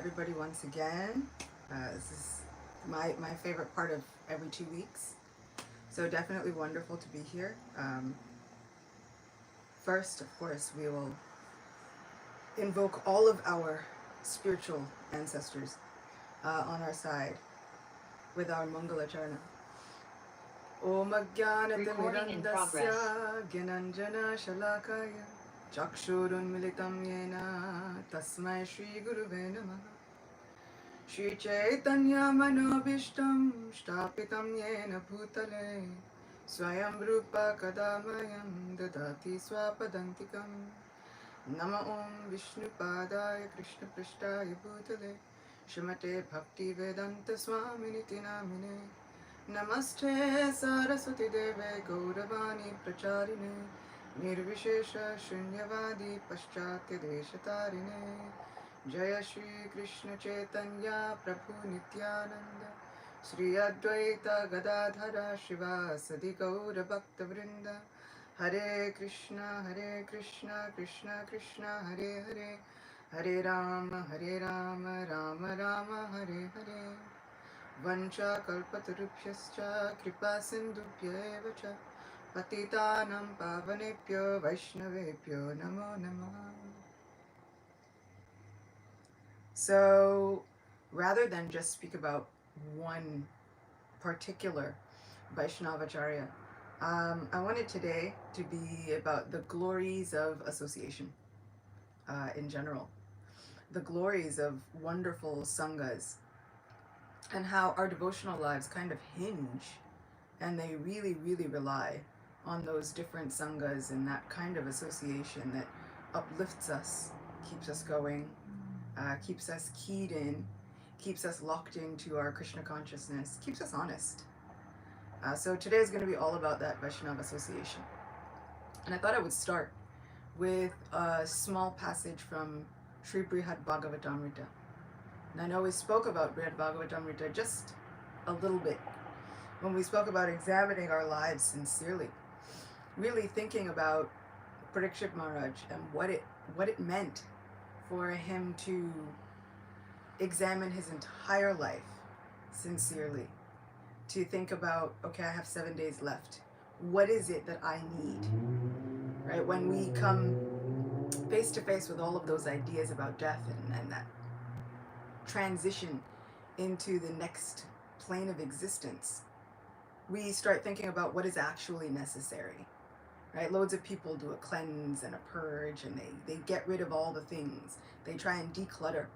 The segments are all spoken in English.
everybody once again. This is my favorite part of every 2 weeks. So definitely wonderful to be here. First, of course, we will invoke all of our spiritual ancestors on our side with our Mangala Charna. Om Ajnanatimirandasya Gyananjana Shalakaya Chakshurun Militam Yena Tasmai Shri Guruve Namaha Shri Chaitanya Manobishtam Shtapitam Yena Bhutale Swayam Rupa Kadamayam Dadati Swapadantikam Nama Om Vishnu Padaya Krishna Prishtaya Bhutale Shrimate Bhakti Vedanta Swaminiti Namine Namaste Saraswati Deve Gauravani Pracharine Nirvishesha Shunyavadi Paschatya Deshatarine Jaya Shri Krishna Chaitanya Prabhu Nityananda Shri Advaita Gadadhara Shiva Sadi Gaura Bhakta Vrinda Hare Krishna Krishna Krishna Hare Hare Hare Rama Rama Rama Hare Hare Vancha kalpatarubhyascha kripa sindhubhya eva cha patitanam pavanebhyo vaishnavebhyo namo namaha. So rather than just speak about one particular Vaishnavacharya, I wanted today to be about the glories of association in general, the glories of wonderful sanghas, and how our devotional lives kind of hinge and they really, really rely on those different sanghas and that kind of association that uplifts us, keeps us going, keeps us keyed in, keeps us locked into our Krishna consciousness, keeps us honest. So today is going to be all about that Vaishnava association. And I thought I would start with a small passage from Sri Brihad Bhagavatamrita. And I know we spoke about Brihad Bhagavatamrita just a little bit when we spoke about examining our lives sincerely, really thinking about Parikshit Maharaj and what it meant for him to examine his entire life sincerely, to think about, okay, I have 7 days left. What is it that I need? Right? When we come face to face with all of those ideas about death and that transition into the next plane of existence, we start thinking about what is actually necessary, right? Loads of people do a cleanse and a purge, and they get rid of all the things. They try and declutter.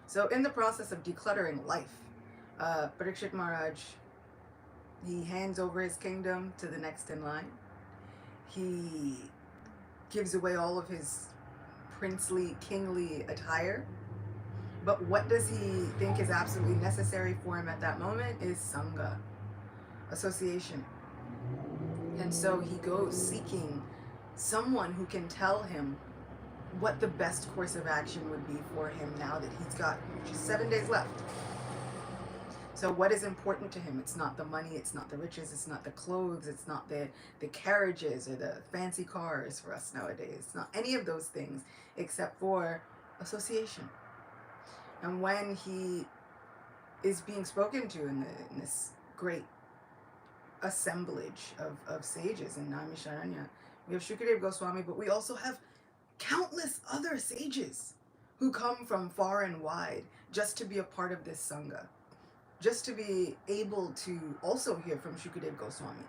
So in the process of decluttering life, Parikshit Maharaj, he hands over his kingdom to the next in line. He gives away all of his princely, kingly attire. But what does he think is absolutely necessary for him at that moment is Sangha, association. And so he goes seeking someone who can tell him what the best course of action would be for him now that he's got just 7 days left. So what is important to him? It's not the money, it's not the riches, it's not the clothes, it's not the carriages or the fancy cars for us nowadays. It's not any of those things except for association. And when he is being spoken to in this great assemblage of sages in Naimisharanya, we have Shukadev Goswami, but we also have countless other sages who come from far and wide just to be a part of this Sangha, just to be able to also hear from Shukadev Goswami,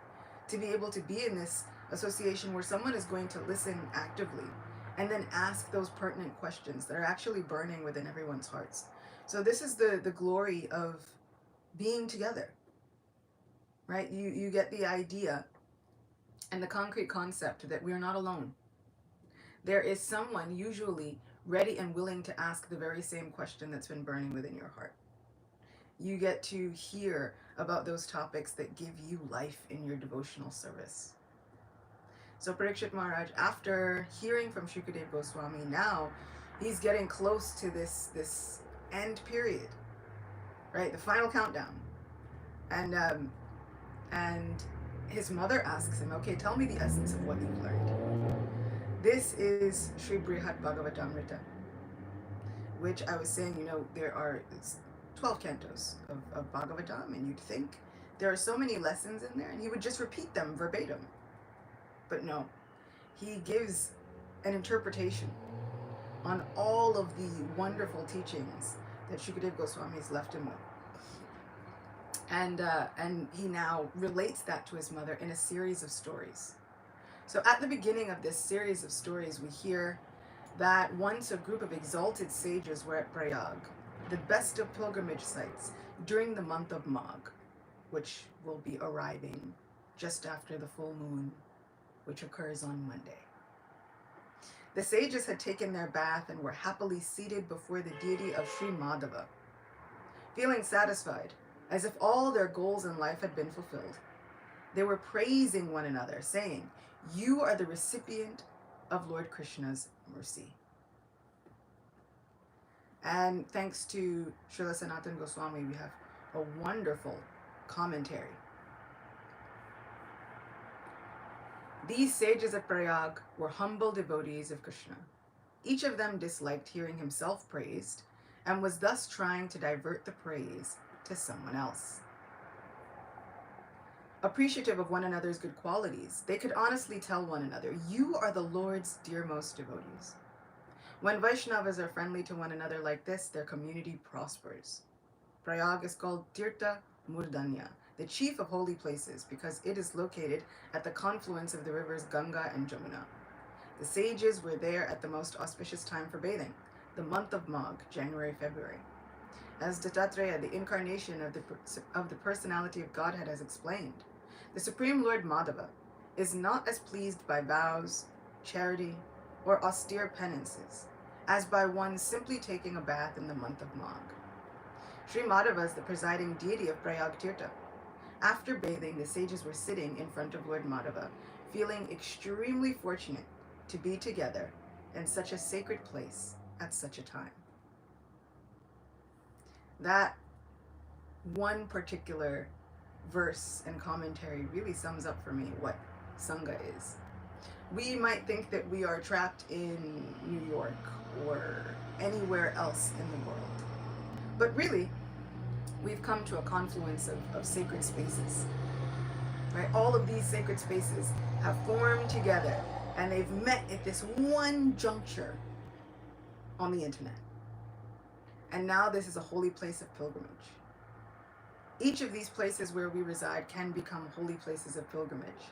to be able to be in this association where someone is going to listen actively and then ask those pertinent questions that are actually burning within everyone's hearts. So this is the glory of being together, right? You get the idea and the concrete concept that we are not alone. There is someone usually ready and willing to ask the very same question that's been burning within your heart. You get to hear about those topics that give you life in your devotional service. So Parikshit Maharaj, after hearing from Shukadev Goswami, now he's getting close to this end period, right? The final countdown. And his mother asks him, okay, tell me the essence of what you've learned. This is Sri Brihad Bhagavatamrita, which I was saying, there are 12 cantos of Bhagavatam, and you'd think there are so many lessons in there, and he would just repeat them verbatim. But no, he gives an interpretation on all of the wonderful teachings that Shukadeva Goswami has left him with. And he now relates that to his mother in a series of stories. So at the beginning of this series of stories, we hear that once a group of exalted sages were at Prayag, the best of pilgrimage sites, during the month of Magh, which will be arriving just after the full moon, which occurs on Monday. The sages had taken their bath and were happily seated before the deity of Sri Madhava, feeling satisfied, as if all their goals in life had been fulfilled. They were praising one another, saying, "You are the recipient of Lord Krishna's mercy." And thanks to Srila Sanatana Goswami, we have a wonderful commentary. These sages of Prayag were humble devotees of Krishna. Each of them disliked hearing himself praised and was thus trying to divert the praise to someone else. Appreciative of one another's good qualities, they could honestly tell one another, "You are the Lord's dearmost devotees." When Vaishnavas are friendly to one another like this, their community prospers. Prayag is called Tirtha Murdanya, the chief of holy places, because it is located at the confluence of the rivers Ganga and Jamuna. The sages were there at the most auspicious time for bathing, the month of Magh, January-February. As Dattatreya, the incarnation of the personality of Godhead, has explained, the Supreme Lord Madhava is not as pleased by vows, charity, or austere penances as by one simply taking a bath in the month of Magh. Sri Madhava is the presiding deity of Prayag Tirtha. After bathing, the sages were sitting in front of Lord Madhava, feeling extremely fortunate to be together in such a sacred place at such a time. That one particular verse and commentary really sums up for me what Sangha is. We might think that we are trapped in New York or anywhere else in the world. But really, we've come to a confluence of sacred spaces. Right? All of these sacred spaces have formed together and they've met at this one juncture on the internet. And now this is a holy place of pilgrimage. Each of these places where we reside can become holy places of pilgrimage.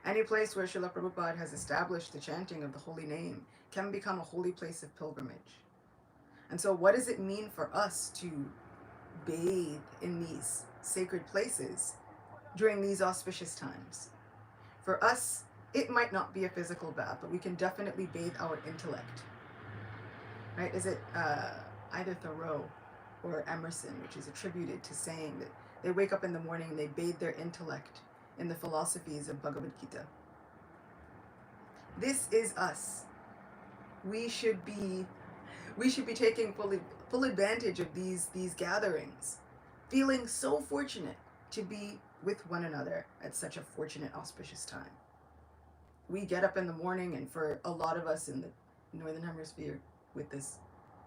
Any place where Srila Prabhupada has established the chanting of the holy name can become a holy place of pilgrimage. And so what does it mean for us to bathe in these sacred places during these auspicious times? For us, it might not be a physical bath, but we can definitely bathe our intellect. Right? Is it either Thoreau or Emerson, which is attributed to saying that they wake up in the morning and they bathe their intellect in the philosophies of Bhagavad Gita. This is us. We should be taking full advantage of these gatherings, feeling so fortunate to be with one another at such a fortunate, auspicious time. We get up in the morning, and for a lot of us in the Northern Hemisphere with this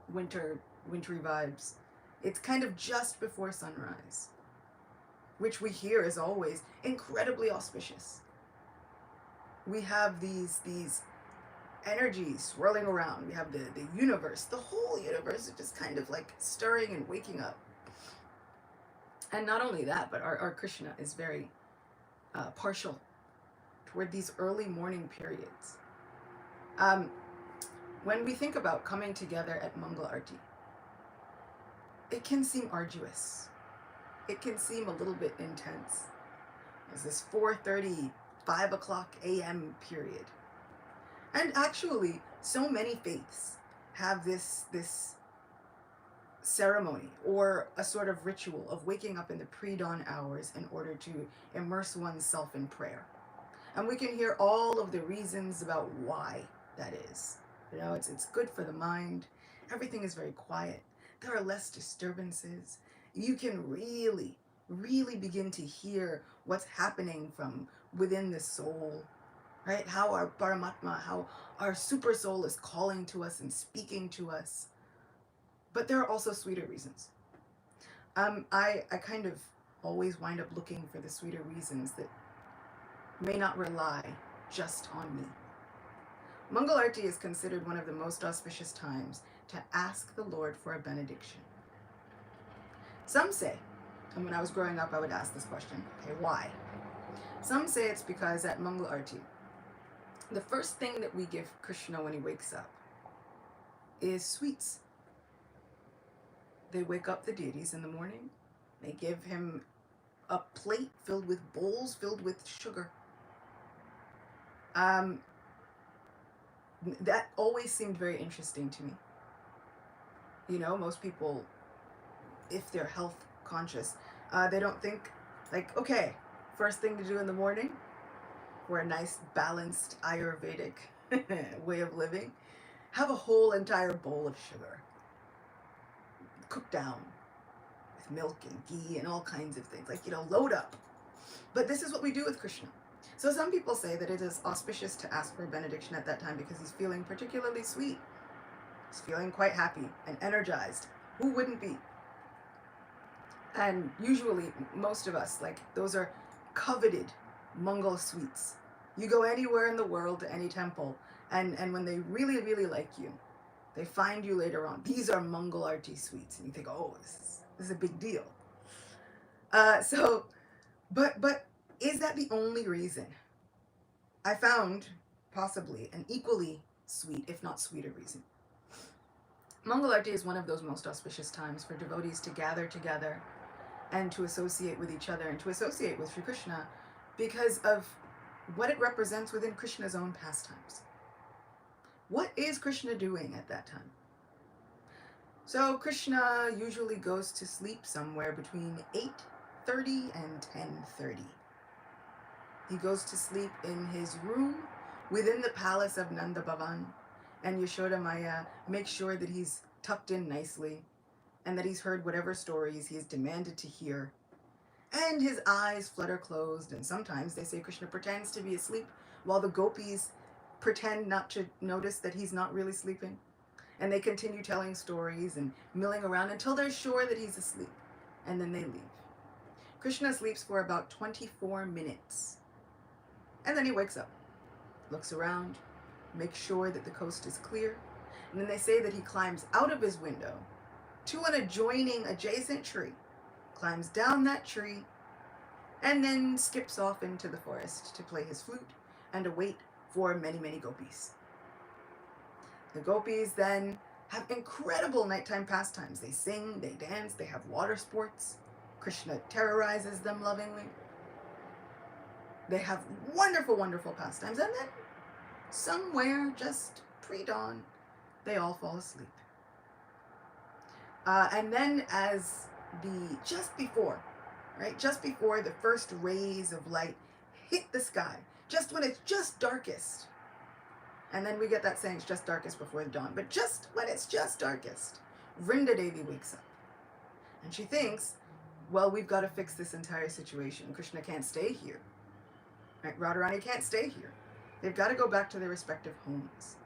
wintry vibes, it's kind of just before sunrise, which we hear is always incredibly auspicious. We have these energies swirling around. We have the universe, the whole universe is just kind of like stirring and waking up. And not only that, but our Krishna is very partial toward these early morning periods. When we think about coming together at Mangal Arti, it can seem arduous. It can seem a little bit intense. There's this 4:30, 5 o'clock a.m. period. And actually, so many faiths have this ceremony or a sort of ritual of waking up in the pre-dawn hours in order to immerse oneself in prayer. And we can hear all of the reasons about why that is. It's good for the mind. Everything is very quiet. There are less disturbances. You can really, really begin to hear what's happening from within the soul, right? How our Paramatma, how our super soul is calling to us and speaking to us. But there are also sweeter reasons. I kind of always wind up looking for the sweeter reasons that may not rely just on me. Mangal Arti is considered one of the most auspicious times to ask the Lord for a benediction. Some say, and when I was growing up I would ask this question, okay, why? Some say it's because at Mangal Arti, the first thing that we give Krishna when he wakes up is sweets. They wake up the deities in the morning. They give him a plate filled with bowls filled with sugar. That always seemed very interesting to me. You know, most people, if they're health conscious, they don't think like, okay, first thing to do in the morning for a nice balanced Ayurvedic way of living, have a whole entire bowl of sugar cooked down with milk and ghee and all kinds of things, like, you know, load up. But this is what we do with Krishna. So some people say that it is auspicious to ask for a benediction at that time because he's feeling particularly sweet. He's feeling quite happy and energized. Who wouldn't be? And usually, most of us, like, those are coveted Mangal sweets. You go anywhere in the world to any temple, and when they really, really like you, they find you later on. These are Mangal Arti sweets. And you think, oh, this is a big deal. But is that the only reason? I found possibly an equally sweet, if not sweeter reason. Mangal Arti is one of those most auspicious times for devotees to gather together and to associate with each other and to associate with Sri Krishna because of what it represents within Krishna's own pastimes. What is Krishna doing at that time? So Krishna usually goes to sleep somewhere between 8:30 and 10:30. He goes to sleep in his room within the palace of Nanda Bhavan, and Yashoda Maya makes sure that he's tucked in nicely and that he's heard whatever stories he is demanded to hear. And his eyes flutter closed, and sometimes they say Krishna pretends to be asleep while the gopis pretend not to notice that he's not really sleeping. And they continue telling stories and milling around until they're sure that he's asleep. And then they leave. Krishna sleeps for about 24 minutes. And then he wakes up, looks around, makes sure that the coast is clear. And then they say that he climbs out of his window to an adjacent tree, climbs down that tree, and then skips off into the forest to play his flute and await for many, many gopis. The gopis then have incredible nighttime pastimes. They sing, they dance, they have water sports. Krishna terrorizes them lovingly. They have wonderful, wonderful pastimes. And then somewhere just pre-dawn, they all fall asleep. And then just before the first rays of light hit the sky, just when it's just darkest, and then we get that saying, it's just darkest before the dawn, but just when it's just darkest, Vrinda Devi wakes up. And she thinks, well, we've got to fix this entire situation. Krishna can't stay here. Right? Radharani can't stay here. They've got to go back to their respective homes.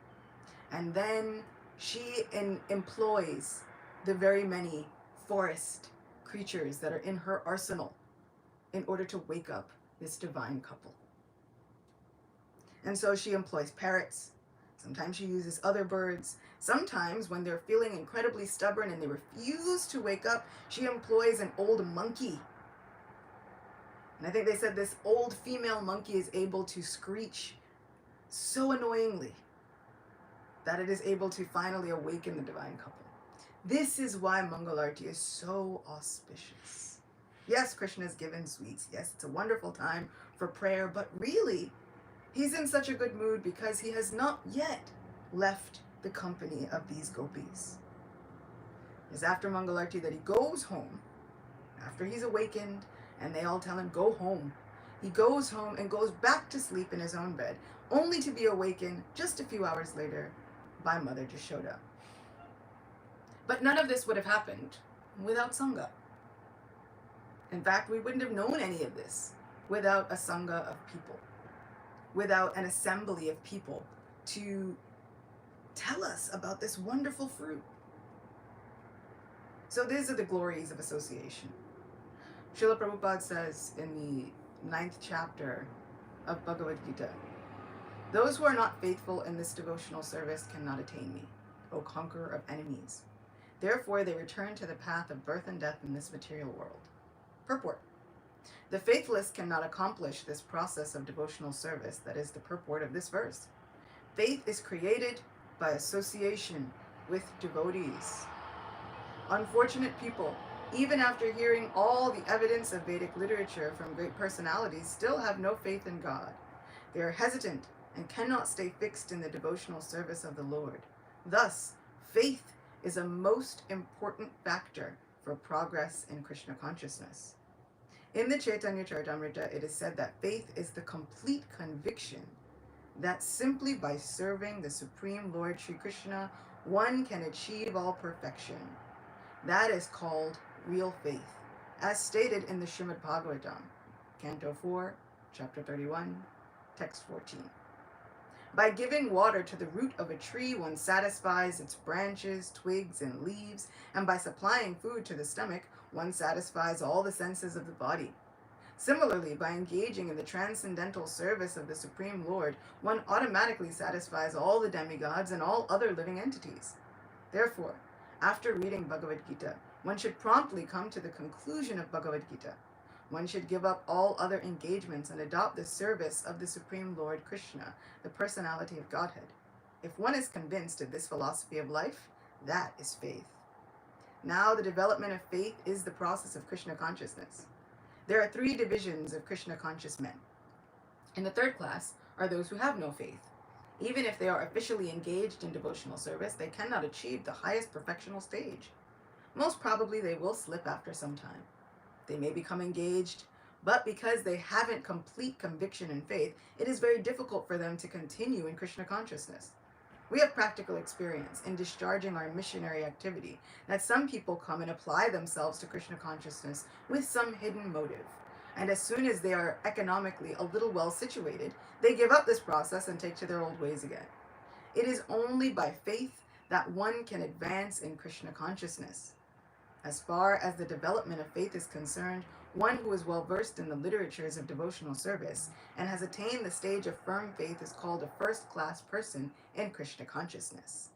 And then she employs the very many forest creatures that are in her arsenal in order to wake up this divine couple. And so she employs parrots. Sometimes she uses other birds. Sometimes when they're feeling incredibly stubborn and they refuse to wake up, she employs an old monkey. And I think they said this old female monkey is able to screech so annoyingly that it is able to finally awaken the divine couple. This is why Mangal Arti is so auspicious. Yes, Krishna is given sweets. Yes, it's a wonderful time for prayer, but really, he's in such a good mood because he has not yet left the company of these gopis. It's after Mangal Arti that he goes home, after he's awakened, and they all tell him, go home. He goes home and goes back to sleep in his own bed, only to be awakened just a few hours later by Mother Yashoda. But none of this would have happened without Sangha. In fact, we wouldn't have known any of this without a Sangha of people, without an assembly of people to tell us about this wonderful fruit. So these are the glories of association. Srila Prabhupada says in the 9th chapter of Bhagavad Gita, those who are not faithful in this devotional service cannot attain me, O conqueror of enemies. Therefore they return to the path of birth and death in this material world. Purport. The faithless cannot accomplish this process of devotional service that is the purport of this verse. Faith is created by association with devotees. Unfortunate people, even after hearing all the evidence of Vedic literature from great personalities, still have no faith in God. They are hesitant and cannot stay fixed in the devotional service of the Lord. Thus, faith is a most important factor for progress in Krishna consciousness. In the Chaitanya Charitamrita, it is said that faith is the complete conviction that simply by serving the Supreme Lord Sri Krishna, one can achieve all perfection. That is called real faith, as stated in the Srimad Bhagavatam, Canto 4, Chapter 31, Text 14. By giving water to the root of a tree, one satisfies its branches, twigs, and leaves, and by supplying food to the stomach, one satisfies all the senses of the body. Similarly, by engaging in the transcendental service of the Supreme Lord, one automatically satisfies all the demigods and all other living entities. Therefore, after reading Bhagavad Gita, one should promptly come to the conclusion of Bhagavad Gita. One should give up all other engagements and adopt the service of the Supreme Lord Krishna, the personality of Godhead. If one is convinced of this philosophy of life, that is faith. Now, the development of faith is the process of Krishna consciousness. There are 3 divisions of Krishna conscious men. In the 3rd class are those who have no faith. Even if they are officially engaged in devotional service, they cannot achieve the highest perfectional stage. Most probably they will slip after some time. They may become engaged, but because they haven't complete conviction and faith, it is very difficult for them to continue in Krishna consciousness. We have practical experience in discharging our missionary activity that some people come and apply themselves to Krishna consciousness with some hidden motive. And as soon as they are economically a little well situated, they give up this process and take to their old ways again. It is only by faith that one can advance in Krishna consciousness. As far as the development of faith is concerned, one who is well versed in the literatures of devotional service and has attained the stage of firm faith is called a first-class person in Krishna consciousness.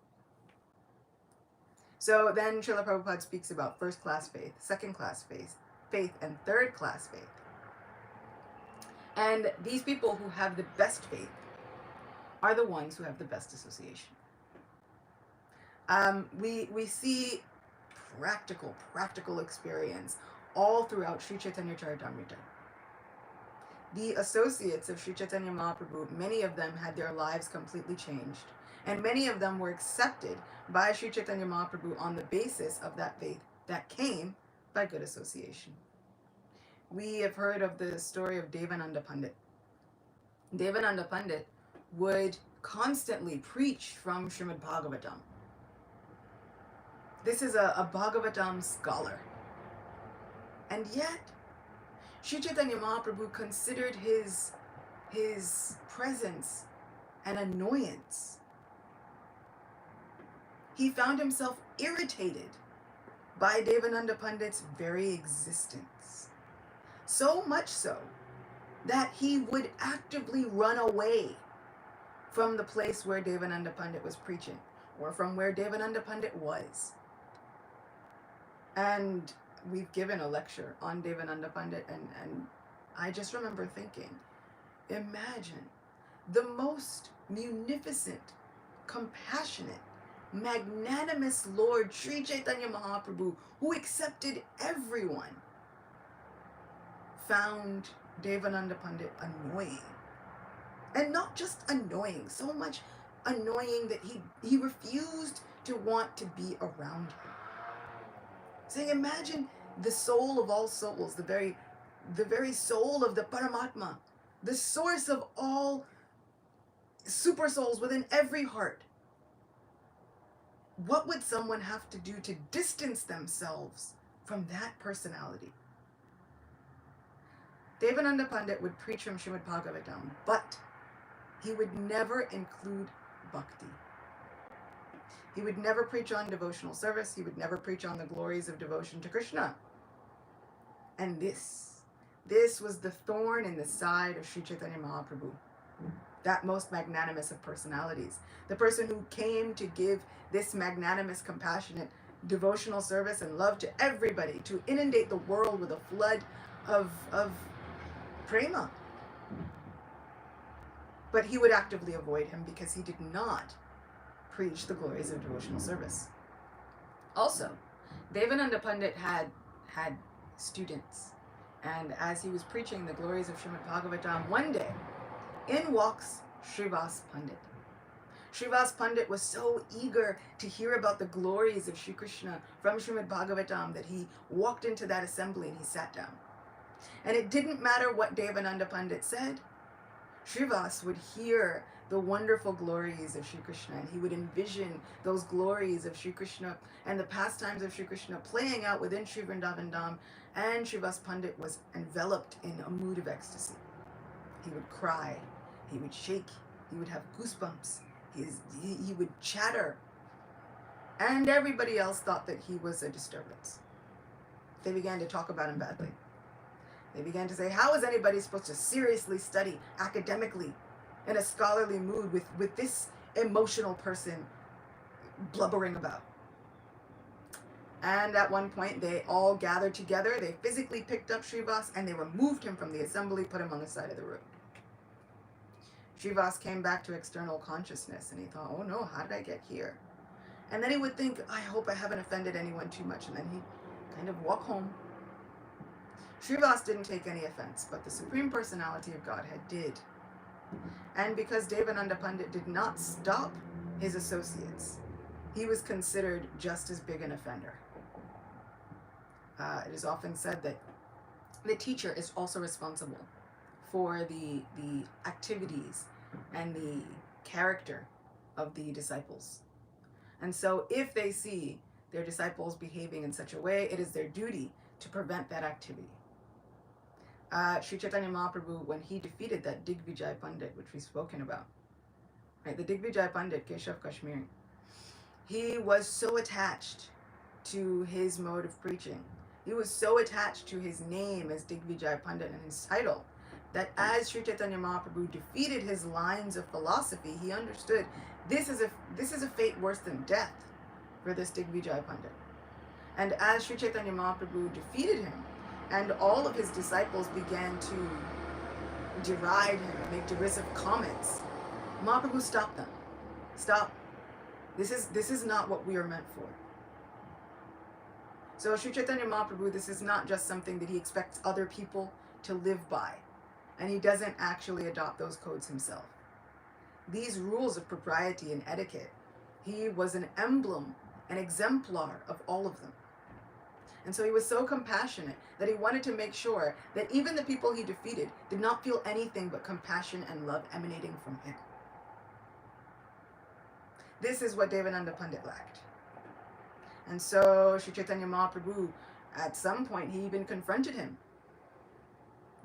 So then Srila Prabhupada speaks about first-class faith, second-class faith, and third-class faith. And these people who have the best faith are the ones who have the best association. We see practical experience all throughout Sri Chaitanya Charitamrita. The associates of Sri Chaitanya Mahaprabhu, many of them had their lives completely changed, and many of them were accepted by Sri Chaitanya Mahaprabhu on the basis of that faith that came by good association. We have heard of the story of Devananda Pandit. Devananda Pandit would constantly preach from Srimad Bhagavatam. This is a Bhagavatam scholar. And yet, Sri Chaitanya Mahaprabhu considered his presence an annoyance. He found himself irritated by Devananda Pandit's very existence. So much so that he would actively run away from the place where Devananda Pandit was preaching, or from where Devananda Pandit was. And we've given a lecture on Devananda Pandit, and I just remember thinking, imagine the most munificent, compassionate, magnanimous Lord Sri Chaitanya Mahaprabhu, who accepted everyone, found Devananda Pandit annoying. And not just annoying, so much annoying that he refused to want to be around him. So imagine the soul of all souls, the very soul of the Paramatma, the source of all super souls within every heart. What would someone have to do to distance themselves from that personality? Devananda Pandit would preach from Srimad Bhagavatam, but he would never include bhakti. He would never preach on devotional service. He would never preach on the glories of devotion to Krishna. And this was the thorn in the side of Sri Chaitanya Mahaprabhu, that most magnanimous of personalities. The person who came to give this magnanimous, compassionate, devotional service and love to everybody, to inundate the world with a flood of prema. But he would actively avoid him because he did not preach the glories of devotional service. Also, Devananda Pandit had students, and as he was preaching the glories of Srimad Bhagavatam, one day, in walks Srivas Pandit. Srivas Pandit was so eager to hear about the glories of Sri Krishna from Srimad Bhagavatam that he walked into that assembly and he sat down. And it didn't matter what Devananda Pandit said. Srivas would hear the wonderful glories of Sri Krishna, and he would envision those glories of Sri Krishna and the pastimes of Sri Krishna playing out within Sri Vrindavan Dham, and Srivas Pandit was enveloped in a mood of ecstasy. He would cry, he would shake, he would have goosebumps, he would chatter, and everybody else thought that he was a disturbance. They began to talk about him badly. They began to say, how is anybody supposed to seriously study academically in a scholarly mood with this emotional person blubbering about? And at one point, they all gathered together. They physically picked up Srivas and they removed him from the assembly, put him on the side of the road. Srivas came back to external consciousness and he thought, oh no, how did I get here? And then he would think, I hope I haven't offended anyone too much. And then he'd kind of walk home. Srivas didn't take any offense, but the Supreme Personality of Godhead did. And because Devananda Pandit did not stop his associates, he was considered just as big an offender. It is often said that the teacher is also responsible for the activities and the character of the disciples. And so if they see their disciples behaving in such a way, it is their duty to prevent that activity. Sri Chaitanya Mahaprabhu, when he defeated that Digvijay Pandit, which we've spoken about, right? The Digvijay Pandit, Keshav Kashmiri, he was so attached to his mode of preaching. He was so attached to his name as Digvijay Pandit and his title, that as Sri Chaitanya Mahaprabhu defeated his lines of philosophy, he understood this is a fate worse than death for this Digvijay Pandit. And as Sri Chaitanya Mahaprabhu defeated him, and all of his disciples began to deride him, make derisive comments, Mahaprabhu stopped them. Stop. This is not what we are meant for. So Sri Chaitanya Mahaprabhu, this is not just something that he expects other people to live by. And he doesn't actually adopt those codes himself. These rules of propriety and etiquette, he was an emblem, an exemplar of all of them. And so he was so compassionate that he wanted to make sure that even the people he defeated did not feel anything but compassion and love emanating from him. This is what Devananda Pandit lacked. And so Sri Chaitanya Mahaprabhu, at some point, he even confronted him.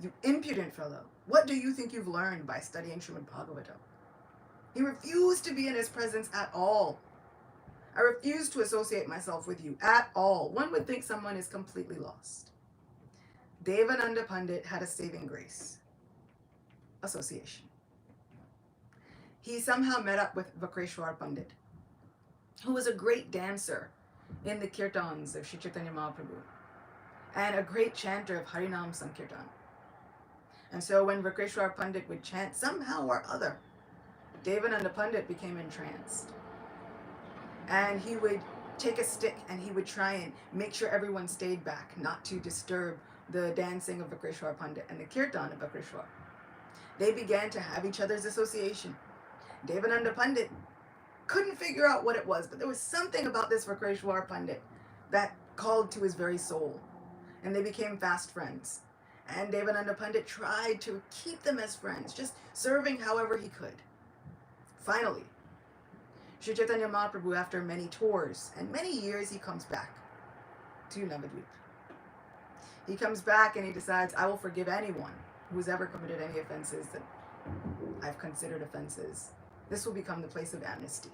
You impudent fellow, what do you think you've learned by studying Srimad Bhagavatam? He refused to be in his presence at all. I refuse to associate myself with you at all. One would think someone is completely lost. Devananda Pandit had a saving grace. Association. He somehow met up with Vakreshwar Pandit, who was a great dancer in the kirtans of Sri Chaitanya Mahaprabhu, and a great chanter of Harinam Sankirtan. And so when Vakreshwar Pandit would chant, somehow or other, Devananda Pandit became entranced. And he would take a stick and he would try and make sure everyone stayed back, not to disturb the dancing of Vakreshwar Pandit and the kirtan of Vakreshwar. They began to have each other's association. Devananda Pandit couldn't figure out what it was, but there was something about this Vakreshwar Pandit that called to his very soul. And they became fast friends. And Devananda Pandit tried to keep them as friends, just serving however he could. Finally, Sri Chaitanya Mahaprabhu, after many tours and many years, he comes back to Navadvip. He comes back and he decides, I will forgive anyone who's ever committed any offenses that I've considered offenses. This will become the place of amnesty.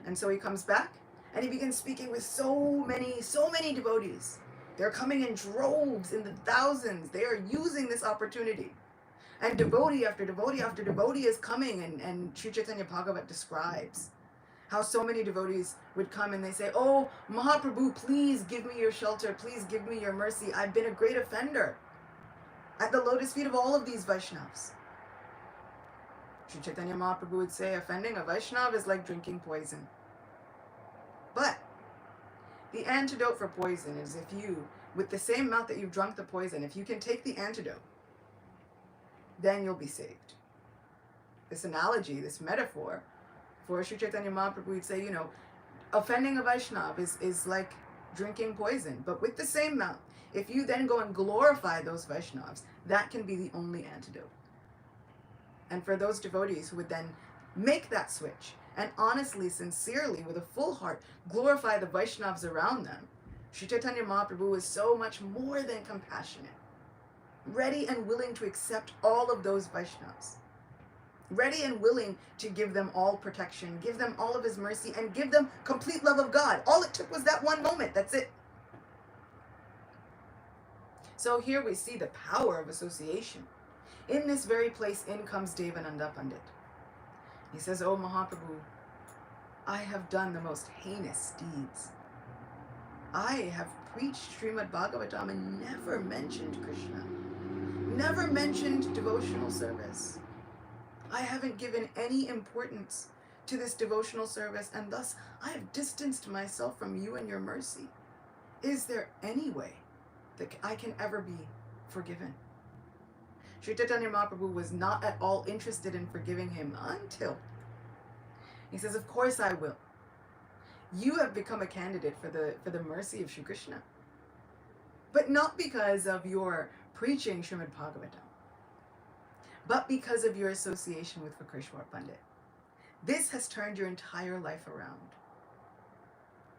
And so he comes back and he begins speaking with so many devotees. They're coming in droves, in the thousands. They are using this opportunity. And devotee after devotee after devotee is coming, and Sri Chaitanya Bhagavat describes how so many devotees would come and they say, "Oh, Mahaprabhu, please give me your shelter. Please give me your mercy. I've been a great offender at the lotus feet of all of these Vaishnavas." Sri Chaitanya Mahaprabhu would say, offending a Vaishnava is like drinking poison. But the antidote for poison is if you, with the same amount that you've drunk the poison, if you can take the antidote, then you'll be saved. This analogy, this metaphor, for Sri Chaitanya Mahaprabhu would say, offending a Vaishnava is like drinking poison. But with the same amount, if you then go and glorify those Vaishnavas, that can be the only antidote. And for those devotees who would then make that switch and honestly, sincerely, with a full heart, glorify the Vaishnavas around them, Sri Chaitanya Mahaprabhu is so much more than compassionate, ready and willing to accept all of those Vaishnavas, ready and willing to give them all protection, give them all of his mercy, and give them complete love of God. All it took was that one moment. That's it. So here we see the power of association. In this very place, in comes Devananda Pandit. He says, "Oh Mahaprabhu, I have done the most heinous deeds. I have preached Srimad Bhagavatam and never mentioned Krishna, never mentioned devotional service. I haven't given any importance to this devotional service, and thus I have distanced myself from you and your mercy. Is there any way that I can ever be forgiven?" Sri Chaitanya Mahaprabhu was not at all interested in forgiving him until he says, "Of course I will. You have become a candidate for the mercy of Shri Krishna, but not because of your preaching Srimad Bhagavatam, but because of your association with Vakreshwar Pandit. This has turned your entire life around."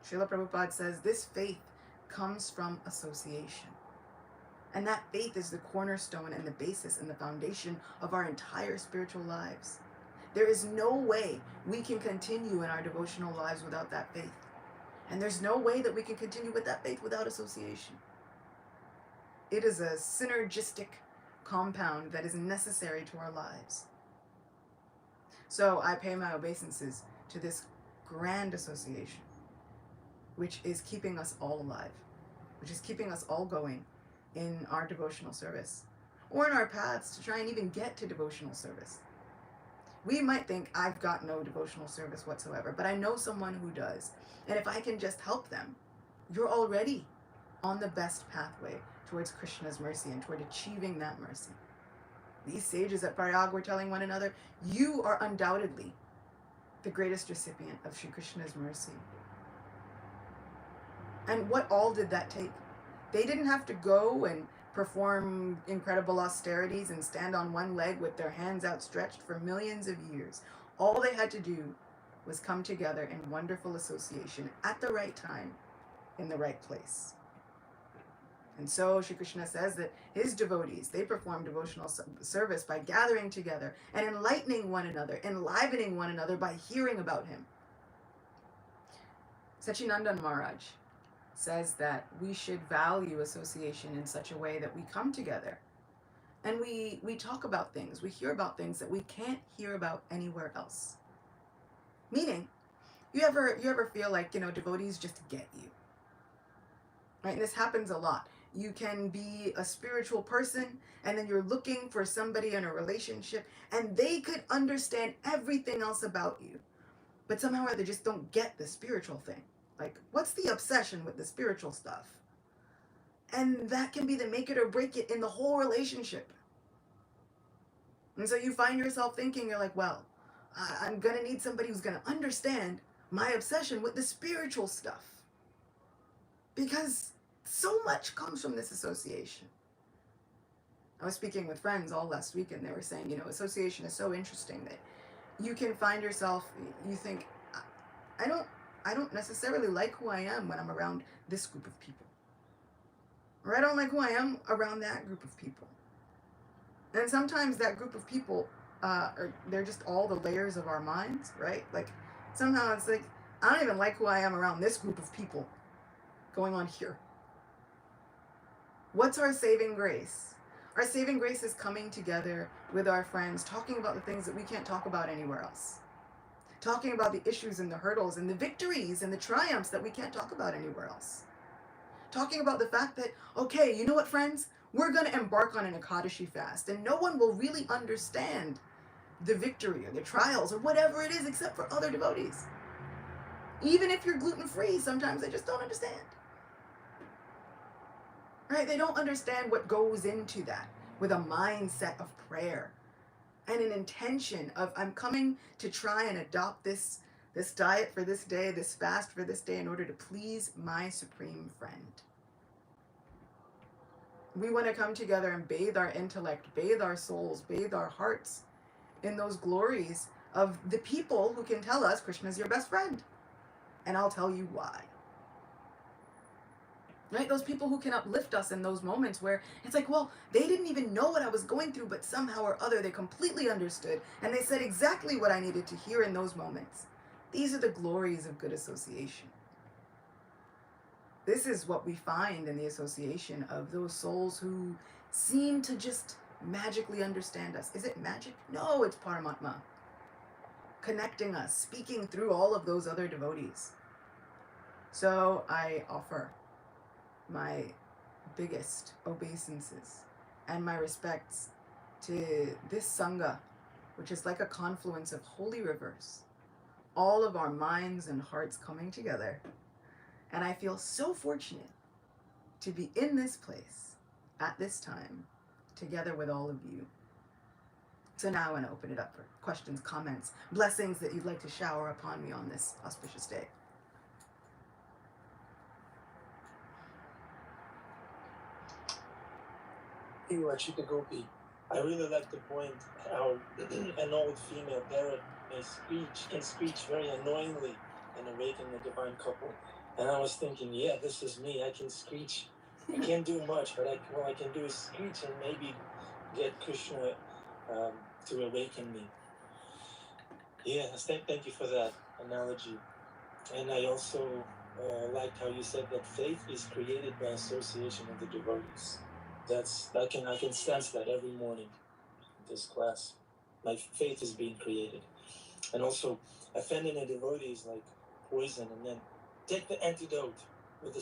Srila Prabhupada says this faith comes from association. And that faith is the cornerstone and the basis and the foundation of our entire spiritual lives. There is no way we can continue in our devotional lives without that faith. And there's no way that we can continue with that faith without association. It is a synergistic compound that is necessary to our lives. So I pay my obeisances to this grand association, which is keeping us all alive, which is keeping us all going in our devotional service, or in our paths to try and even get to devotional service. We might think, I've got no devotional service whatsoever, but I know someone who does. And if I can just help them, you're already on the best pathway towards Krishna's mercy and toward achieving that mercy. These sages at Prayag were telling one another, you are undoubtedly the greatest recipient of Shri Krishna's mercy. And what all did that take? They didn't have to go and perform incredible austerities and stand on one leg with their hands outstretched for millions of years. All they had to do was come together in wonderful association at the right time, in the right place. And so Shri Krishna says that his devotees, they perform devotional service by gathering together and enlightening one another, enlivening one another by hearing about him. Sachinandan Maharaj says that we should value association in such a way that we come together and we talk about things, we hear about things that we can't hear about anywhere else. Meaning, you ever feel like, devotees just get you, right? And this happens a lot. You can be a spiritual person and then you're looking for somebody in a relationship and they could understand everything else about you, but somehow or other just don't get the spiritual thing. Like, what's the obsession with the spiritual stuff? And that can be the make it or break it in the whole relationship. And so you find yourself thinking, you're like, well, I'm going to need somebody who's going to understand my obsession with the spiritual stuff. Because so much comes from this association. I was speaking with friends all last week and they were saying, association is so interesting that you can find yourself, you think, I don't necessarily like who I am when I'm around this group of people. Or I don't like who I am around that group of people. And sometimes that group of people, they're just all the layers of our minds, right? Like, Somehow it's like, I don't even like who I am around this group of people going on here. What's our saving grace? Our saving grace is coming together with our friends, talking about the things that we can't talk about anywhere else. Talking about the issues and the hurdles and the victories and the triumphs that we can't talk about anywhere else. Talking about the fact that, okay, you know what, friends? We're going to embark on an Ekadashi fast, and no one will really understand the victory or the trials or whatever it is except for other devotees. Even if you're gluten-free, sometimes they just don't understand. Right? They don't understand what goes into that with a mindset of prayer and an intention of, I'm coming to try and adopt this diet for this day, this fast for this day in order to please my supreme friend. We want to come together and bathe our intellect, bathe our souls, bathe our hearts in those glories of the people who can tell us Krishna is your best friend. And I'll tell you why. Right? Those people who can uplift us in those moments where it's like, well, they didn't even know what I was going through, but somehow or other they completely understood and they said exactly what I needed to hear in those moments. These are the glories of good association. This is what we find in the association of those souls who seem to just magically understand us. Is it magic? No, it's Paramatma. Connecting us, speaking through all of those other devotees. So I offer my biggest obeisances and my respects to this Sangha, which is like a confluence of holy rivers, all of our minds and hearts coming together. And I feel so fortunate to be in this place at this time, together with all of you. So now I want to open it up for questions, comments, blessings that you'd like to shower upon me on this auspicious day. Hey, Rachita Gopi, I really like the point how an old female parrot can screech very annoyingly and awaken the divine couple. And I was thinking, yeah, this is me. I can screech. I can't do much, but all I can do is screech and maybe get Krishna to awaken me. Yeah, thank you for that analogy. And I also liked how you said that faith is created by association of the devotees. I can sense that every morning in this class. My faith is being created. And also, offending a devotee is like poison, and then take the antidote with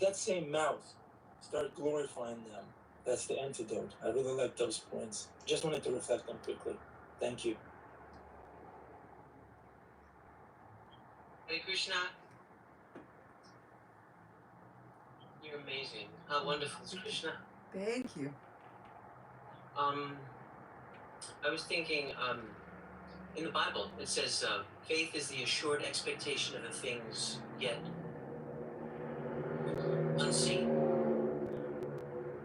that same mouth. Start glorifying them. That's the antidote. I really like those points. Just wanted to reflect them quickly. Thank you. Hare Krishna. You're amazing. How wonderful is Krishna? Thank you. I was thinking, in the Bible, it says, faith is the assured expectation of the things yet unseen.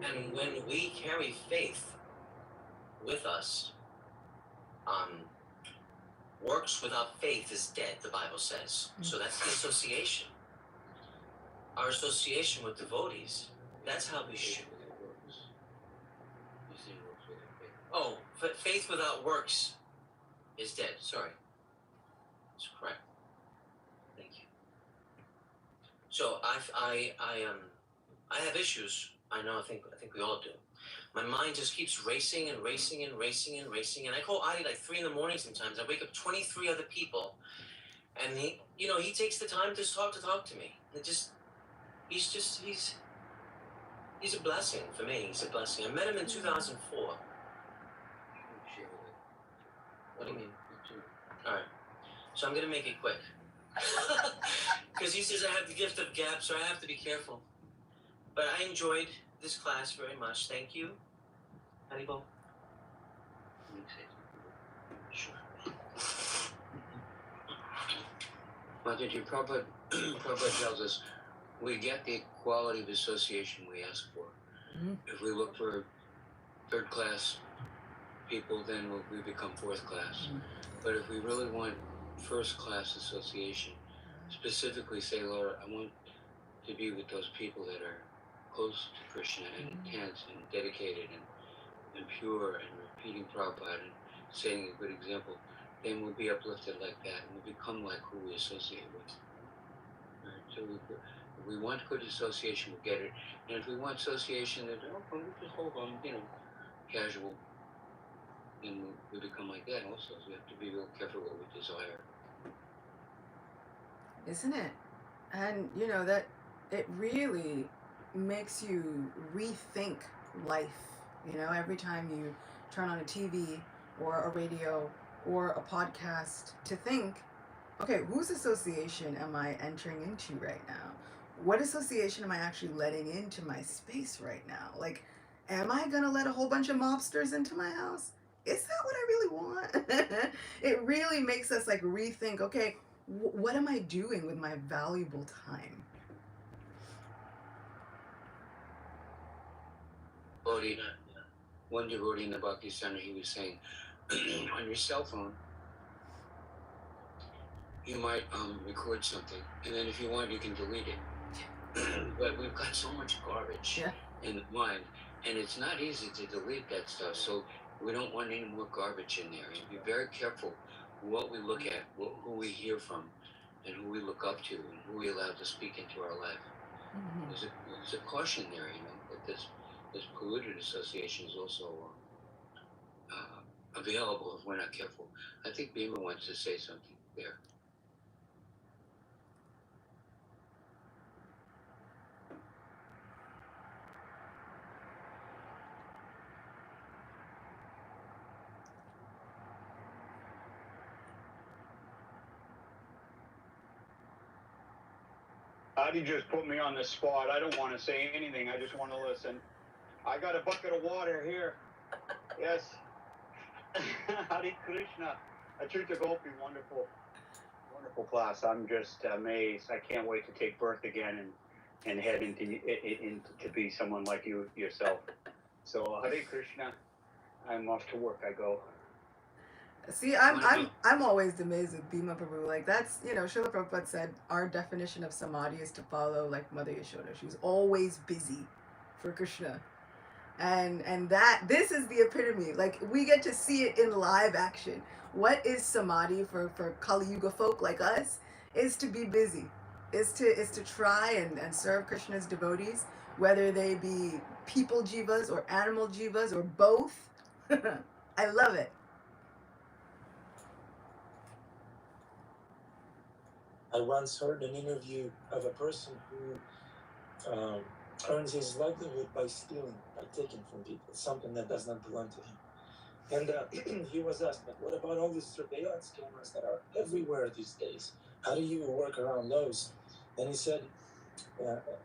And when we carry faith with us, works without faith is dead, the Bible says. So that's the association. Our association with devotees, that's how we should. Oh, faith without works is dead. Sorry. That's correct. Thank you. So I have issues. I know. I think we all do. My mind just keeps racing and racing and racing and racing. And I call Adi like 3 a.m. sometimes. I wake up 23 other people, and he takes the time to talk to me. He's a blessing for me. He's a blessing. I met him in 2004. What do you mean? All right. So I'm gonna make it quick. Because he says I have the gift of gab, so I have to be careful. But I enjoyed this class very much. Thank you. Haribol. Sure. Mataji, Prabhupada tells us we get the quality of association we ask for. Mm-hmm. If we look for third class people, then we become fourth class. Mm-hmm. But if we really want first class association, specifically say, Lord, I want to be with those people that are close to Krishna and intense and dedicated and pure and repeating Prabhupada and setting a good example, then we'll be uplifted like that, and we'll become like who we associate with. Right? So if we want good association, we'll get it. And if we want association that, we'll just hold on, casual, and we become like that also. So we have to be real careful what we desire. Isn't it? And that it really makes you rethink life. Every time you turn on a TV or a radio or a podcast, to think, okay, whose association am I entering into right now? What association am I actually letting into my space right now? Like, am I gonna let a whole bunch of mobsters into my house? Is that what I really want? It really makes us like rethink, okay, what am I doing with my valuable time? One devotee in the Bhakti Center, he was saying, on your cell phone, you might record something, and then if you want, you can delete it. But we've got so much garbage in the mind, and it's not easy to delete that stuff, so we don't want any more garbage in there. And be very careful what we look at, who we hear from, and who we look up to, and who we allow to speak into our life. Mm-hmm. There's a caution there, that this polluted association is also available if we're not careful. I think Bhima wants to say something there. Adi just put me on the spot. I don't want to say anything. I just want to listen. I got a bucket of water here. Yes. Hare Krishna. Achyuta Gopi, wonderful class. I'm just amazed. I can't wait to take birth again and head into to be someone like you yourself. So Hare Krishna. I'm off to work. I go. See, I'm always amazed with Bhima Prabhu. Like, that's, Srila Prabhupada said our definition of samadhi is to follow like Mother Yashoda. She's always busy for Krishna. And that this is the epitome. Like, we get to see it in live action. What is samadhi for Kali Yuga folk like us? Is to be busy. Is to try and serve Krishna's devotees, whether they be people jivas or animal jivas or both. I love it. I once heard an interview of a person who earns his livelihood by stealing, by taking from people, something that does not belong to him. And he was asked, what about all these surveillance cameras that are everywhere these days? How do you work around those? And he said,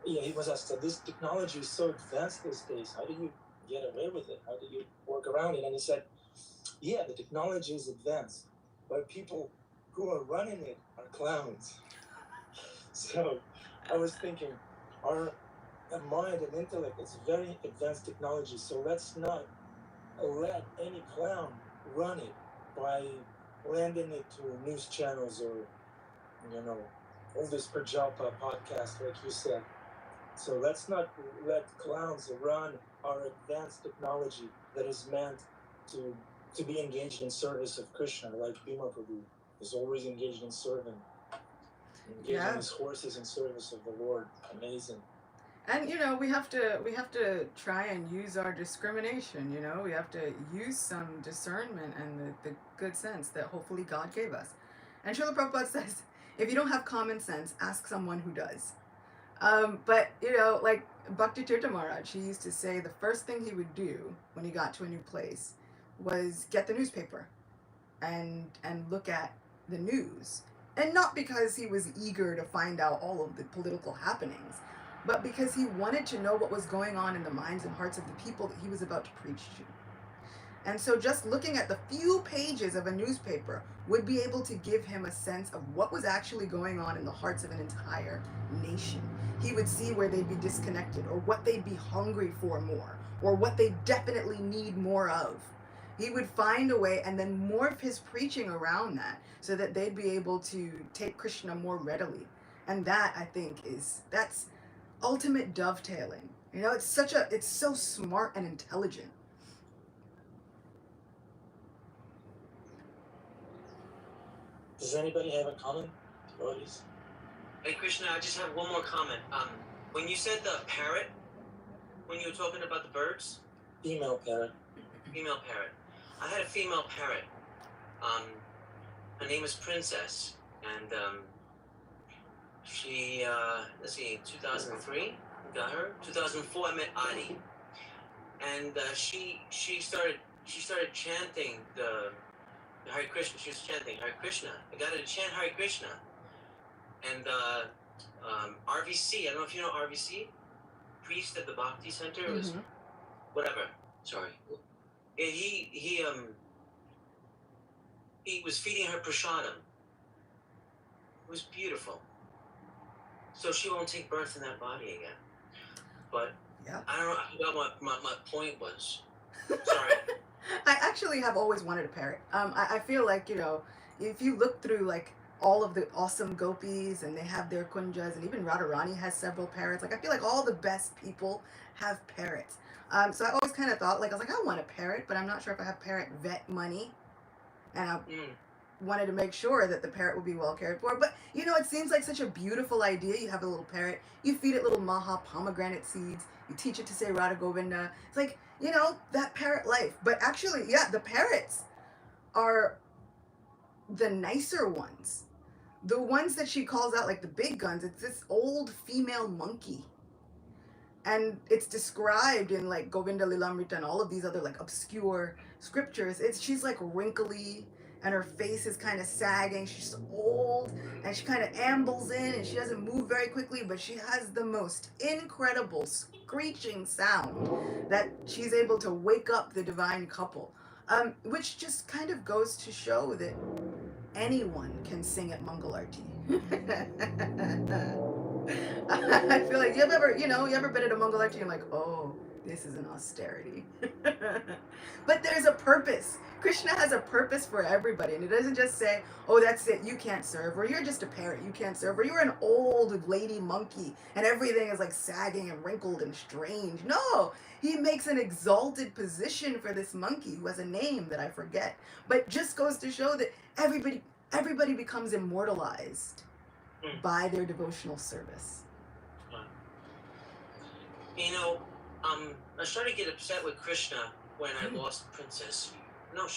he was asked, this technology is so advanced these days. How do you get away with it? How do you work around it? And he said, the technology is advanced, but people who are running it are clowns. So I was thinking, our mind and intellect is very advanced technology, so let's not let any clown run it by landing it to news channels or, all this Prajalpa podcast, like you said. So let's not let clowns run our advanced technology that is meant to be engaged in service of Krishna, like Bhima Prabhu is always engaged in serving, engaging his horses in service of the Lord. Amazing. And we have to try and use our discrimination. We have to use some discernment and the good sense that hopefully God gave us. And Srila Prabhupada says, if you don't have common sense, ask someone who does. But like Bhakti Tirtha Maharaj, he used to say the first thing he would do when he got to a new place was get the newspaper and look at the news. And not because he was eager to find out all of the political happenings, but because he wanted to know what was going on in the minds and hearts of the people that he was about to preach to. And so just looking at the few pages of a newspaper would be able to give him a sense of what was actually going on in the hearts of an entire nation. He would see where they'd be disconnected, or what they'd be hungry for more, or what they definitely need more of. He would find a way and then morph his preaching around that so that they'd be able to take Krishna more readily. And that, I think, that's ultimate dovetailing. It's so smart and intelligent. Does anybody have a comment, devotees? Hey Krishna, I just have one more comment. When you said the parrot, when you were talking about the birds, Female parrot. female parrot. I had a female parrot. Her name is Princess, and she let's see, 2003 got her. 2004 I met Adi, and she started chanting the Hare Krishna. She was chanting Hare Krishna. I got her to chant Hare Krishna, and RVC. I don't know if you know RVC, priest at the Bhakti Center. It was whatever. Sorry. He was feeding her prasadam. It was beautiful. So she won't take birth in that body again. But Yeah. I don't know. I forgot what my point was. Sorry. I actually have always wanted a parrot. I feel like, you know, if you look through like all of the awesome gopis and they have their kunjas, and even Radharani has several parrots. Like I feel like all the best people have parrots. So I always kind of thought, like, I was like, I want a parrot, but I'm not sure if I have parrot vet money. And I wanted to make sure that the parrot would be well cared for. But, you know, it seems like such a beautiful idea. You have a little parrot, you feed it little maha pomegranate seeds, you teach it to say Radha Govinda. It's like, you know, that parrot life. But actually, yeah, the parrots are the nicer ones. The ones that she calls out, like the big guns, it's this old female monkey. And it's described in like Govinda Lilamrita and all of these other like obscure scriptures. She's like wrinkly and her face is kind of sagging. She's old and she kind of ambles in and she doesn't move very quickly, but she has the most incredible screeching sound that she's able to wake up the divine couple. Which just kind of goes to show that anyone can sing at Mangalarti. I feel like you ever been at a Mangalarti and you're like, oh, this is an austerity. But there's a purpose. Krishna has a purpose for everybody, and it doesn't just say, oh, that's it, you can't serve, or you're just a parrot, you can't serve, or you're an old lady monkey and everything is like sagging and wrinkled and strange. No, he makes an exalted position for this monkey who has a name that I forget, but just goes to show that everybody becomes immortalized by their devotional service. You know, I started to get upset with Krishna when I lost Princess. No,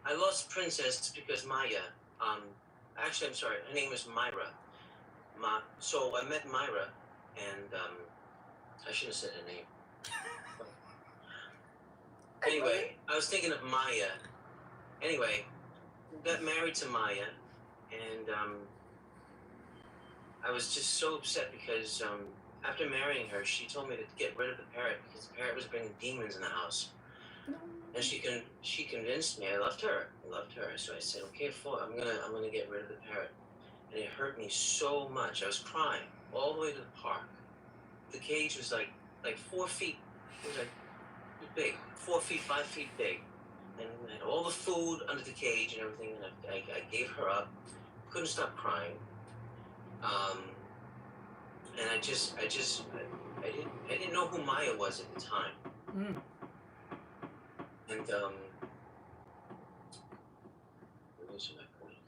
I lost Princess because Maya. Actually, I'm sorry. Her name was Myra. So I met Myra, and I shouldn't have said her name. Anyway, I was thinking of Maya. Anyway, got married to Maya, and I was just so upset because after marrying her, she told me to get rid of the parrot because the parrot was bringing demons in the house. And she convinced me. I loved her. So I said, okay, I'm gonna get rid of the parrot. And it hurt me so much. I was crying all the way to the park. The cage was like 4 feet. It was like big, 4 feet, 5 feet big, and had all the food under the cage and everything. And I gave her up. Couldn't stop crying. And I didn't know who Maya was at the time. And what was my point?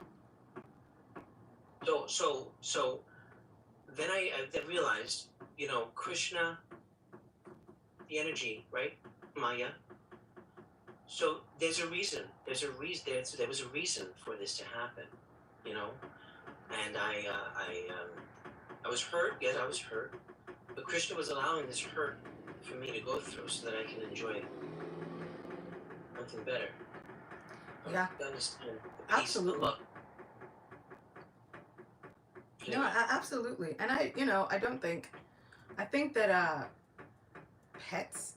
So then I realized, you know, Krishna, the energy, right? Maya. So there's a reason. There was a reason for this to happen, you know. And I was hurt. Yes, I was hurt. But Krishna was allowing this hurt for me to go through so that I can enjoy something better. Yeah. Understand the peace and the love. No, absolutely. And I think that pets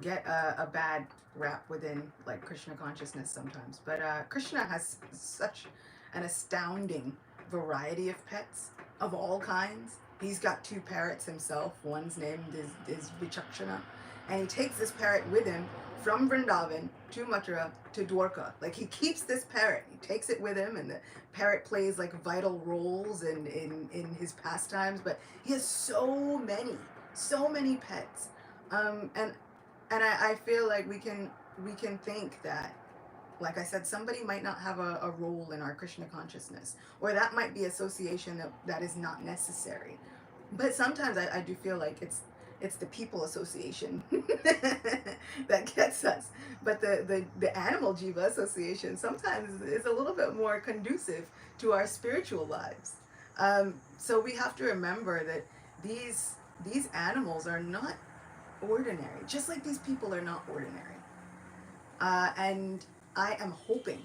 get a bad rap within like Krishna consciousness sometimes. But Krishna has such an astounding variety of pets of all kinds. He's got 2 parrots himself. One's named is Vichakshana. And he takes this parrot with him from Vrindavan to Mathura to Dwarka. Like he keeps this parrot. He takes it with him and the parrot plays like vital roles in his pastimes. But he has so many pets. And I feel like we can think that Like I said, somebody might not have a role in our Krishna consciousness, or that might be association that is not necessary. But sometimes I do feel like it's the people association that gets us. But the animal jiva association sometimes is a little bit more conducive to our spiritual lives. So we have to remember that these animals are not ordinary, just like these people are not ordinary. And I am hoping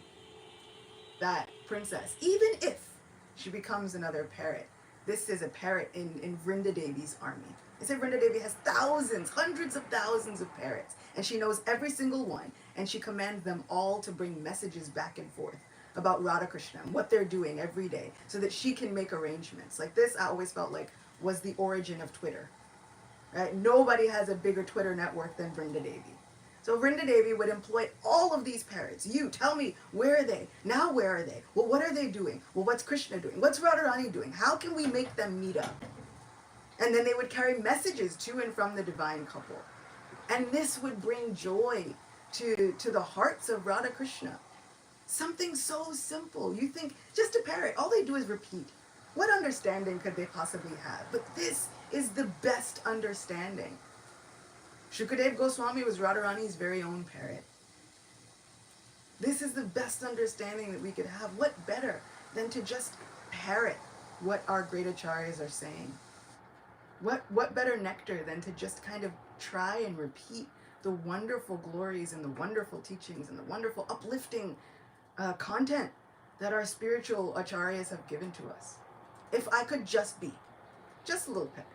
that princess, even if she becomes another parrot, this is a parrot in Vrinda Devi's army. I said Vrinda Devi has thousands, hundreds of thousands of parrots, and she knows every single one, and she commands them all to bring messages back and forth about Radha Krishna and what they're doing every day, so that she can make arrangements. Like this, I always felt like was the origin of Twitter. Right? Nobody has a bigger Twitter network than Vrinda Devi. So Vrinda Devi would employ all of these parrots. You tell me, where are they? Now where are they? Well, what are they doing? Well, what's Krishna doing? What's Radharani doing? How can we make them meet up? And then they would carry messages to and from the divine couple. And this would bring joy to the hearts of Radha Krishna. Something so simple. You think, just a parrot, all they do is repeat. What understanding could they possibly have? But this is the best understanding. Shukadev Goswami was Radharani's very own parrot. This is the best understanding that we could have. What better than to just parrot what our great acharyas are saying? What better nectar than to just kind of try and repeat the wonderful glories and the wonderful teachings and the wonderful uplifting content that our spiritual acharyas have given to us. If I could just be, just a little parrot.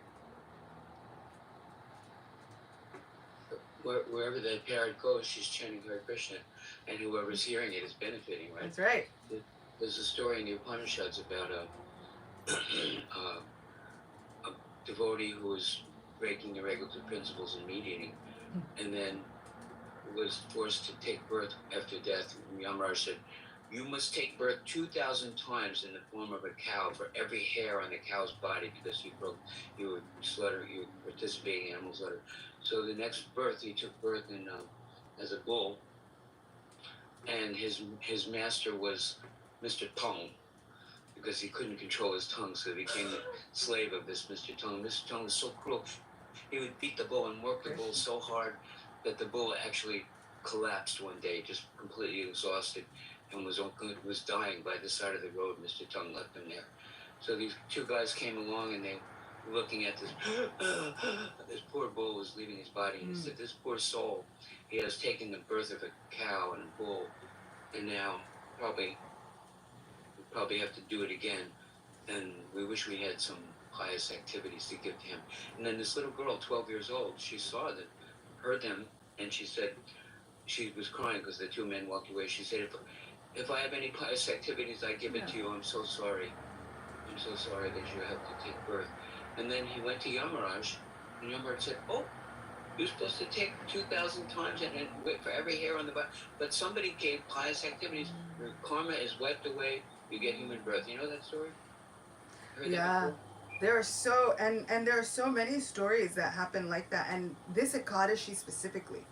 Wherever that parrot goes, she's chanting Hare Krishna, and whoever's hearing it is benefiting, right? That's right. There's a story in the Upanishads about a devotee who was breaking the regular principles in meat eating, and then was forced to take birth after death. Yamaraj said, "You must take birth 2,000 times in the form of a cow for every hair on the cow's body, because you were participating in animal slaughter." So the next birth, he took birth in as a bull, and his master was Mr. Tongue, because he couldn't control his tongue, so he became the slave of this Mr. Tongue. Mr. Tongue was so cruel. He would beat the bull and work the bull so hard that the bull actually collapsed one day, just completely exhausted, and was dying by the side of the road. Mr. Tongue left him there. So these two guys came along, and they were looking at this. This poor bull was leaving his body, and he said, "This poor soul, he has taken the birth of a cow and a bull, and now probably have to do it again. And we wish we had some pious activities to give to him." And then this little girl, 12 years old, she heard them, and she said, she was crying because the two men walked away. She said, if I have any pious activities, I give it to you. I'm so sorry. I'm so sorry that you have to take birth. And then he went to Yamaraj, and Yamaraj said, "Oh, you're supposed to take 2,000 times and wait for every hair on the body." But somebody gave pious activities. Your karma is wiped away. You get human birth. You know that story? Yeah. There are there are so many stories that happen like that. And this Ekadashi specifically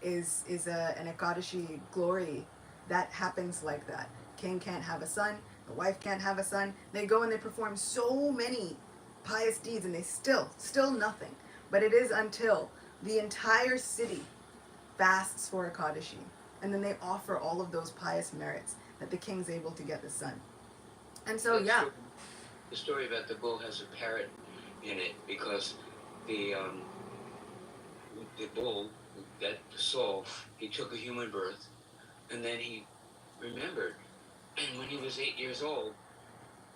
is an Ekadashi glory that happens like that. King can't have a son, the wife can't have a son. They go and they perform so many pious deeds, and they still nothing. But it is until the entire city fasts for Ekadashi, and then they offer all of those pious merits that the king's able to get the son. And so, yeah. The story about the bull has a parrot in it, because the bull, that soul, he took a human birth, and then he remembered, and when he was 8 years old,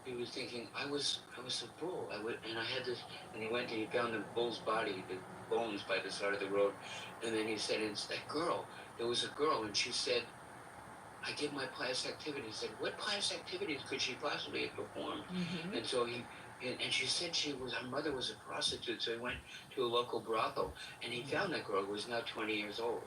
he was thinking, I was a bull, and I had this, and he went and he found the bull's body, the bones by the side of the road, and then he said, "It's that girl." There was a girl, and she said, "I did my pious activities." He said, "What pious activities could she possibly have performed?" Mm-hmm. And so and she said her mother was a prostitute, so he went to a local brothel, and he found that girl, who was now 20 years old.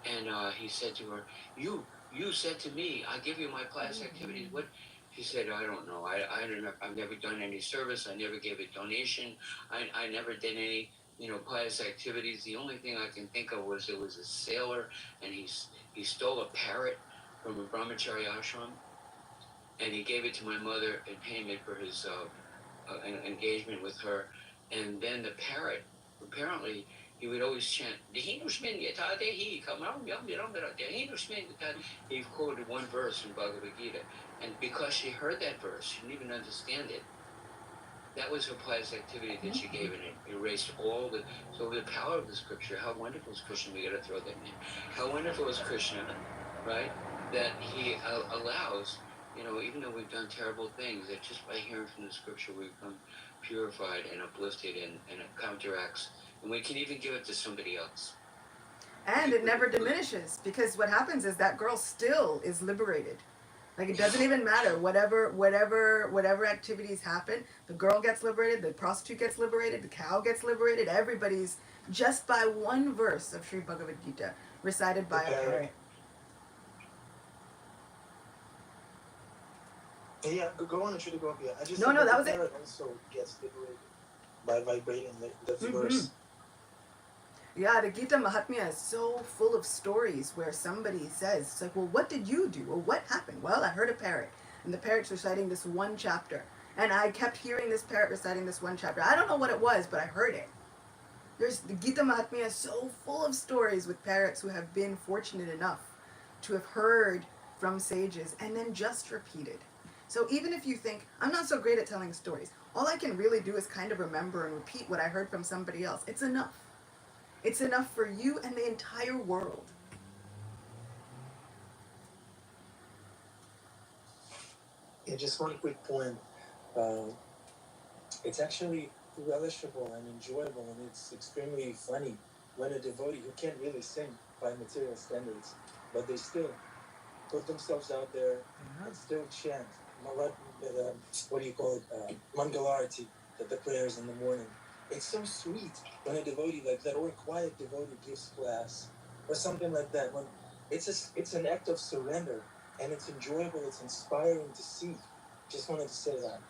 And he said to her, you said to me, I give you my pious activities. What? She said, "I don't know. I've never done any service. I never gave a donation. I never did any, pious activities. The only thing I can think of was there was a sailor, and he stole a parrot, from a brahmachari ashram, and he gave it to my mother in payment for his an engagement with her. And then the parrot, apparently, he would always chant, he quoted one verse from Bhagavad Gita. And because she heard that verse, she didn't even understand it. That was her pious activity that she gave, and it erased all the. So the power of the scripture, how wonderful is Krishna? We got to throw that in. How wonderful is Krishna, right? That he allows, even though we've done terrible things, that just by hearing from the scripture we become purified and uplifted, and it counteracts, and we can even give it to somebody else. And it never diminishes, because what happens is that girl still is liberated. Like, it doesn't even matter. Whatever activities happen, the girl gets liberated, the prostitute gets liberated, the cow gets liberated. Everybody's just by one verse of Sri Bhagavad Gita recited by a parrot. Yeah, go on and shoot the Gopi. I just No, that was it. The parrot also gets liberated by vibrating the verse. Yeah, the Gita Mahatmya is so full of stories where somebody says, it's like, well, what did you do? Well, what happened? Well, I heard a parrot, and the parrot's reciting this one chapter. And I kept hearing this parrot reciting this one chapter. I don't know what it was, but I heard it. The Gita Mahatmya is so full of stories with parrots who have been fortunate enough to have heard from sages and then just repeated. So even if you think, I'm not so great at telling stories, all I can really do is kind of remember and repeat what I heard from somebody else. It's enough. It's enough for you and the entire world. Yeah, just one quick point. It's actually relishable and enjoyable, and it's extremely funny when a devotee who can't really sing by material standards, but they still put themselves out there and still chant what do you call it, Mangalarati, the prayers in the morning. It's so sweet when a devotee like that, or a quiet devotee gives class, or something like that. When it's an act of surrender, and it's enjoyable, it's inspiring to see. Just wanted to say that.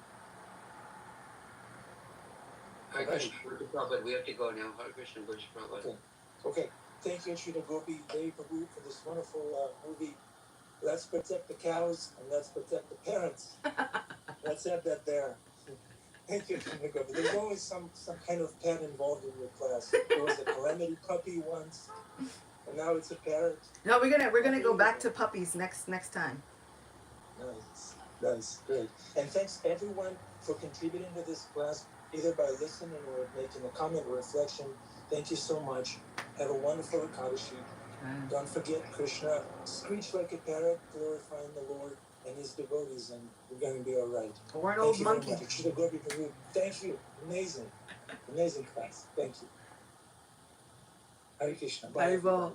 Hare Krishna, Prabhupada, we have to go now. Hare Krishna, Prabhupada. Okay. Thank you, Srila Gopi Devi Prabhu, for this wonderful movie. Let's protect the cows and let's protect the parents. Let's add that there. Thank you, Srila Gopi. There's always some kind of pet involved in your class. There was a calamity puppy once, and now it's a parrot. No, we're gonna go back to puppies next time. Nice, great. And thanks everyone for contributing to this class, either by listening or making a comment or reflection. Thank you so much. Have a wonderful Ekadashi. Don't forget Krishna. Screech like a parrot, glorifying the Lord and his devotees, and we're going to be all right. Or an old monkey. Thank you. Amazing. Amazing class. Thank you. Hare Krishna. Bye. Bye.